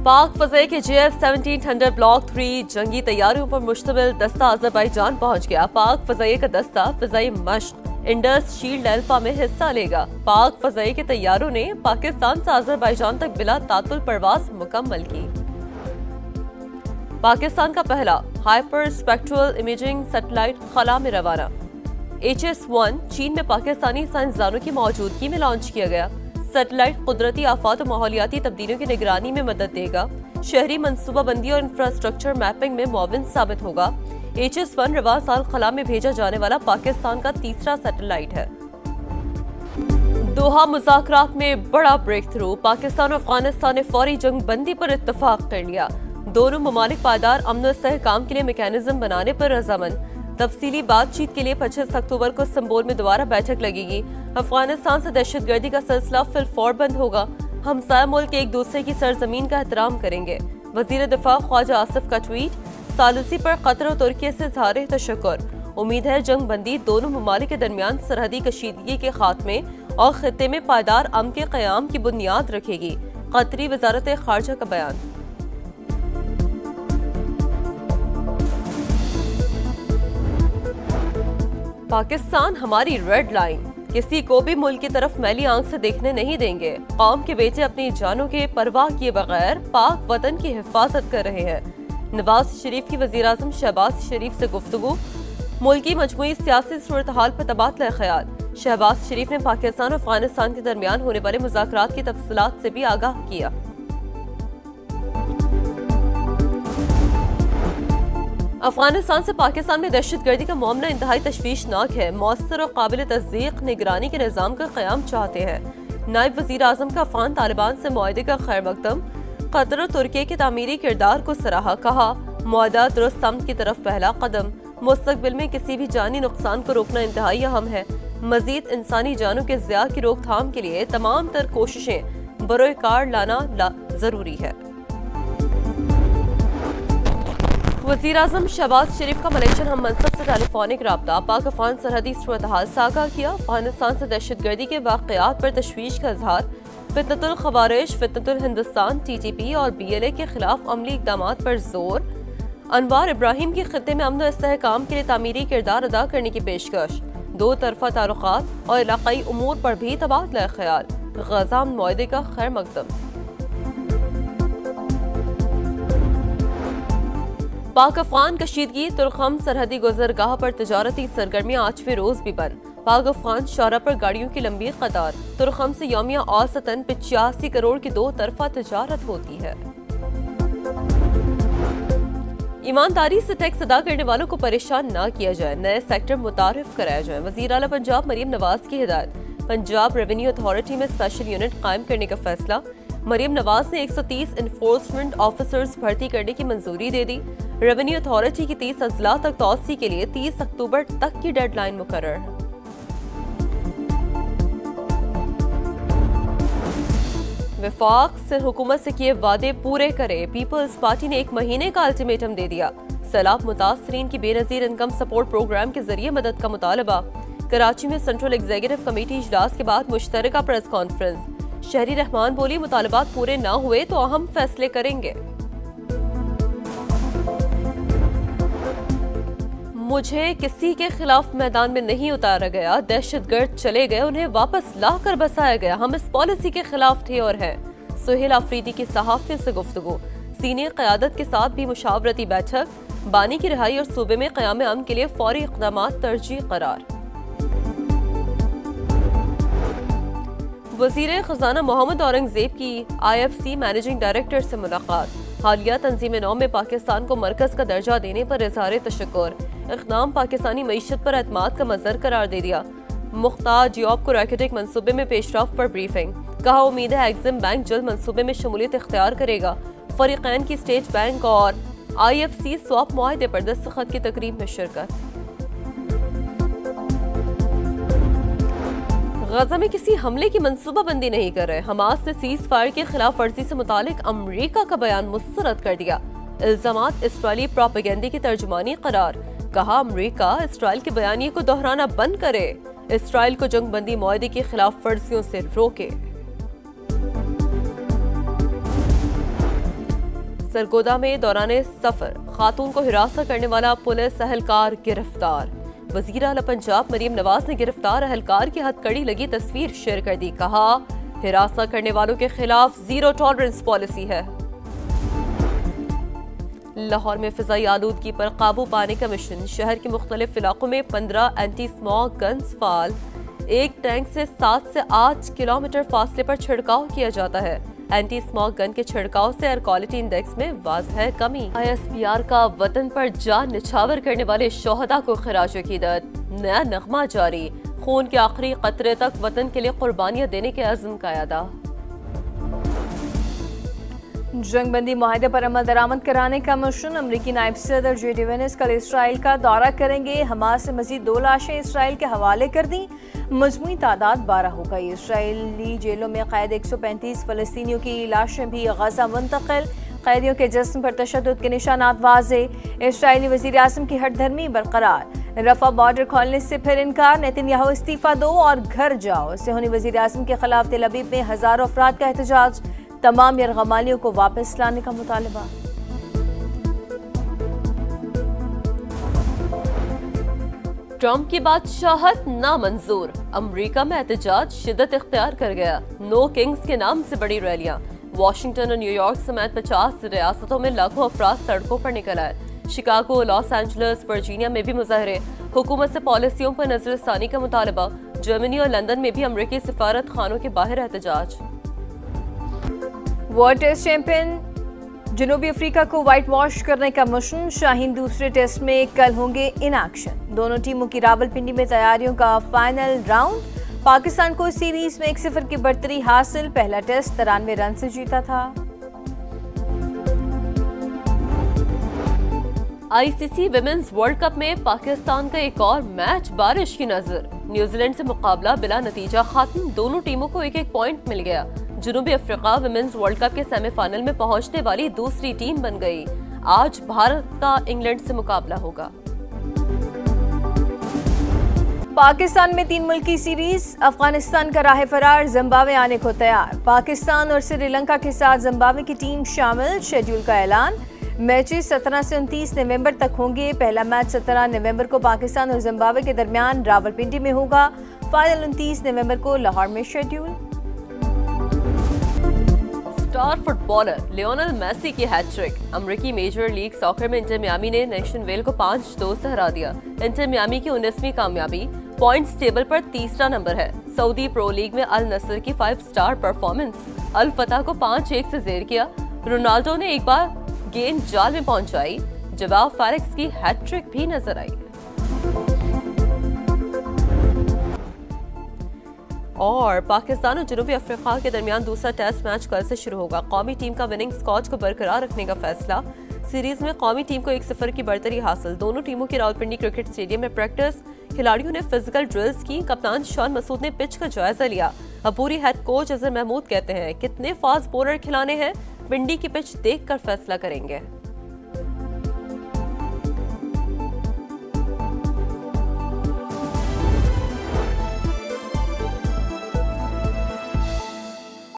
पाक फज़े के JF-17 thunder block 3 जंगी तैयारियों पर मुश्तमिल दस्ता अज़रबैजान पहुंच गया। पाक फज़े का दस्ता फ़ज़ाई मश्क इंडस शील्ड अल्फा में हिस्सा लेगा। पाक फज़े के तैयारों ने पाकिस्तान से अज़रबैजान तक बिला तातुल परवाज मुकम्मल की। पाकिस्तान का पहला हाइपर स्पेक्ट्रल इमेजिंग सैटेलाइट खला में रवाना। HS-1 चीन में पाकिस्तानी साइंसदानों की मौजूदगी में लॉन्च किया गया। सैटेलाइट कुदरती आफात और माहौलियाती तब्दीलियों की निगरानी में मदद देगा। शहरी मनसूबाबंदी और इंफ्रास्ट्रक्चर मैपिंग में मुआविन साबित होगा। HS-1 रवां साल खला में भेजा जाने वाला पाकिस्तान का तीसरा सैटेलाइट है। दोहा मुज़ाकरात में बड़ा ब्रेक थ्रू। पाकिस्तान और अफगानिस्तान ने फौरी जंग बंदी पर इत्तफाक कर लिया। दोनों ममालिक पायदार अमन और सहकाम के लिए मैकेनिज्म बनाने पर रजामंद। तफसीली बातचीत के लिए 25 अक्टूबर को संबोल में दोबारा बैठक लगेगी। अफगानिस्तान से दहशतगर्दी का सिलसिला फिलफौर बंद होगा। हमसाया मुल्क एक दूसरे की सरजमीन का एहतराम करेंगे। वजीर दिफा ख्वाजा आसिफ का ट्वीट। सालिसी पर कतर और तुर्की से इज़हार तशक्कुर। उम्मीद है जंग बंदी दोनों ममालिक के दरमियान सरहदी कशीदगी के खात्मे और खित्ते में पायदार अमन के क़याम की बुनियाद रखेगी। कतरी वजारत खारजा का बयान। पाकिस्तान हमारी रेड लाइन, किसी को भी मुल्क की तरफ मैली आंख से देखने नहीं देंगे। कौम के बेटे अपनी जानों के परवाह किए बगैर पाक वतन की हिफाजत कर रहे हैं। नवाज शरीफ की वजीर आज़म शहबाज शरीफ से गुफ्तगू। मुल्क की मजमूई सियासी सूरत हाल पर तबादला ख्याल। शहबाज शरीफ ने पाकिस्तान और अफगानिस्तान के दरमियान होने वाले मुज़ाकरात की तफसीलात से भी आगाह किया। अफगानिस्तान से पाकिस्तान में दहशतगर्दी का मामला इंतहाई तशवीशनाक है। मौसर और काबिल तस्दीक निगरानी के निज़ाम का क़याम चाहते हैं। नायब वज़ीर आज़म का अफ़गान तालिबान से मुआहदे का खैर मकदम। कतर और तुर्की के तामीरी किरदार को सराहा। कहा मुआहदा दुरुस्त समत की तरफ पहला कदम। मुस्तक़बिल में किसी भी जानी नुकसान को रोकना इंतहाई अहम है। मज़ीद इंसानी जानों के ज़िया की रोकथाम के लिए तमाम तर कोशिशें बरोए कार लाना ज़रूरी है। वज़ीर आज़म शहबाज शरीफ का मलेशियन हम मनसब से टेलीफोनिक रब्ता। पाक अफगान सरहदी सूरत हाल से आगाह किया। अफगानिस्तान से दहशतगर्दी के वाक़यात पर तशवीश का इजहार। फितनतुल खवारिज, फितनतुल हिंदुस्तान, TTP और BLA के खिलाफ अमली इक़दामात पर जोर। अनवार इब्राहिम की खित्ते में अमन और इस्तेहकाम के लिए तामीरी किरदार अदा करने की पेशकश। दो तरफा ताल्लुकात और इलाक़ाई उमूर पर भी तबादला ख्याल। गज़ा मुआहदे का खैर मकदम। पाक अफगान कशीदगी। तुर्खम सरहदी गुजरगाह पर तजारती सरगर्मियां 8वें रोज भी बंद। पाक अफगान शाहरा पर गाड़ियों की लंबी कतार। तुर्खम से यौमिया औसतन 85 करोड़ की दो तरफा तजारत होती है। ईमानदारी से टैक्स अदा करने वालों को परेशान न किया जाए। नए सेक्टर मुतारिफ कराया जाए। वज़ीर आला पंजाब मरीम नवाज की हिदायत। पंजाब रेवेन्यू अथॉरिटी में स्पेशल यूनिट कायम करने का फैसला। मरीम नवाज ने 130 इन्फोर्समेंट ऑफिसर्स भर्ती करने की मंजूरी दे दी। रेवेन्यू अथॉरिटी की 30 अजला तक तौसी के लिए 30 अक्टूबर तक की डेडलाइन मुकर्रर है। वफाक से हुकूमत से किए वादे पूरे करे। पीपल्स पार्टी ने 1 महीने का अल्टीमेटम दे दिया। सैलाब मुतासरीन की बेनजीर इनकम सपोर्ट प्रोग्राम के जरिए मदद का मुतालबा। कराची में सेंट्रल एग्जीक्यूटिव कमेटी इजलास के बाद मुश्तरका प्रेस कॉन्फ्रेंस। शहरी रहमान बोली मुतालबात पूरे न हुए तो अहम फैसले करेंगे। मुझे किसी के खिलाफ मैदान में नहीं उतारा गया। दहशतगर्द चले गए, उन्हें वापस लाकर बसाया गया। हम इस पॉलिसी के खिलाफ थे और हैं। सुहेल आफरीदी की सहाफ़ियों से गुफ्तगू। सीनियर क़यादत के साथ भी मुशावरती बैठक। बानी की रिहाई और सूबे में क़याम अमन के लिए फौरी इक़दामात तरजीह करार। वज़ीर ख़ज़ाना मोहम्मद औरंगज़ेब की IFC मैनेजिंग डायरेक्टर से मुलाकात। हालिया तंजीम नौ में पाकिस्तान को मरकज़ का दर्जा देने पर इज़हार तशक्कुर। इक़दाम पाकिस्तानी मईशत पर एतमाद का मज़र करार दे दिया। मुख्तार जियोब को रैकेटिक मनसूबे में पेशरफ पर ब्रीफिंग। कहा उम्मीद है एग्जिम बैंक जल्द मनसूबे में शमूलियत इख्तियार करेगा। फ़रीक़ैन की स्टेट बैंक और IFC स्वैप मुआहदे पर दस्तखत की तकरीब में शिरकत। गजा में किसी हमले की मंसूबाबंदी नहीं कर रहे। हमास ने सीज फायर की खिलाफ वर्जी से मुतालिक अमरीका का बयान मुस्तरद कर दिया। इल्जामात इसराइली प्रोपेगेंडे की तर्जुमानी करार। कहा अमरीका इसराइल के बयानिए को दोहराना बंद करे। इसराइल को जंग बंदी मुआहदे की खिलाफ वर्जियों से रोके। सरगोदा में दौरान सफर खातून को हिरासत करने वाला पुलिस अहलकार गिरफ्तार। वजीर आला पंजाब मरीम नवाज ने गिरफ्तार अहलकार की हथकड़ी लगी तस्वीर शेयर कर दी। कहा, हिरासत करने वालों के खिलाफ जीरो टॉलरेंस पॉलिसी है। लाहौर में फिजाई आलूदगी पर काबू पाने का मिशन। शहर के मुख्तलिफ इलाकों में 15 एंटी स्मॉग गन्स फाल। एक टैंक से 7 से 8 किलोमीटर फासले पर छिड़काव किया जाता है। एंटी स्मॉग गन के छिड़काव से एयर क्वालिटी इंडेक्स में वाज़ह कमी। ISPR का वतन पर जान निछावर करने वाले शोहदा को खिराज अकीदत। नया नगमा जारी। खून के आखिरी कतरे तक वतन के लिए कुर्बानियां देने के अज़्म का अदा। जंगबंदी मुआहदे पर अमल दरामद कराने का मिशन। अमरीकी नायब सदर JD Vance कल इसराइल का दौरा करेंगे। हमास से मजीद 2 लाशें इसराइल के हवाले कर दी। मजमूई तादाद 12 हो गई। इसराइली जेलों में कैद 135 फलस्तीनियों की लाशें भी गजा मुंतकिल। कैदियों के जिस्म पर तशद्दुद के निशानात वाज़े। इसराइली वज़ीर आज़म की हठधर्मी बरकरार। रफा बॉर्डर खोलने से फिर इनकार। नेतन्याहू इस्तीफा दो और घर जाओ। सिहोनी वज़ीर आज़म के खिलाफ तेल अवीव में हजारों अफराद का एहतजाज। तमाम यरगमालियों को वापस लाने का मुतालबा। ट्रंप की बादशाहत नामंजूर। अमरीका में एहतजाज शिद्दत इख्तियार कर गया। नो किंग्स के नाम से बड़ी रैलियां। वाशिंगटन और न्यूयॉर्क समेत 50 रियासतों में लाखों अफराद सड़कों पर निकल आए। शिकागो, लॉस एंजलिस, वर्जीनिया में भी मुजाहरे। हुकूमत से पॉलिसियों पर नजरसानी का मुतालबा। जर्मनी और लंदन में भी अमरीकी सिफारत खानों के बाहर एहतजाज। वर्ल्ड टेस्ट चैंपियन जनूबी अफ्रीका को व्हाइट वॉश करने का मिशन। शाहीन दूसरे टेस्ट में कल होंगे इन एक्शन। दोनों टीमों की रावलपिंडी में तैयारियों का फाइनल राउंड। पाकिस्तान को सीरीज में 1-0 की बढ़तरी हासिल। पहला टेस्ट 93 रन से जीता था। ICC विमेंस वर्ल्ड कप में पाकिस्तान का एक और मैच बारिश की नजर। न्यूजीलैंड से मुकाबला बिला नतीजा खत्म। दोनों टीमों को 1-1 पॉइंट मिल गया। जनूबी अफ्रीका विमेंस वर्ल्ड कप के सेमीफाइनल में पहुंचने वाली दूसरी टीम बन गई। आज भारत का इंग्लैंड से मुकाबला होगा। पाकिस्तान में 3 मुल्की सीरीज। अफगानिस्तान का राह फरार जिम्बाब्वे आने को तैयार। पाकिस्तान और श्रीलंका के साथ जिम्बाब्वे की टीम शामिल। शेड्यूल का ऐलान। मैचेस 17 से 29 नवंबर तक होंगे। पहला मैच 17 नवंबर को पाकिस्तान और जिम्बाब्वे के दरमियान रावलपिंडी में होगा। फाइनल 29 नवंबर को लाहौर में schedule. Star footballer Lionel Messi की हैट्रिक। अमेरिकी मेजर लीग सॉकर में इंटर मियामी ने नेशनवेल को 5-2 से हरा दिया। इंटर मियामी की 19वीं कामयाबी। पॉइंट्स टेबल पर तीसरा नंबर है। सऊदी प्रो लीग में अल नसर की 5 स्टार परफॉर्मेंस। अल फतह को 5-1 से जेर किया। रोनाल्डो ने एक बार गेंद जाल में पहुंचाई। जवाब फेलिक्स की हैट्रिक भी नजर आई। और पाकिस्तान और जनूबी अफ्रीका के दरमियान दूसरा टेस्ट मैच कल से शुरू होगा। कौमी टीम का विनिंग स्कॉच को बरकरार रखने का फैसला। सीरीज में कौमी टीम को 1-0 की बढ़तरी हासिल। दोनों टीमों की रावलपिंडी क्रिकेट स्टेडियम में प्रैक्टिस। खिलाड़ियों ने फिजिकल ड्रिल्स की। कप्तान शॉन मसूद ने पिच का जायजा लिया। अबूरी हेड कोच अजहर महमूद कहते हैं, कितने फास्ट बॉलर खिलाने हैं, पिंडी की पिच देखकर फैसला करेंगे।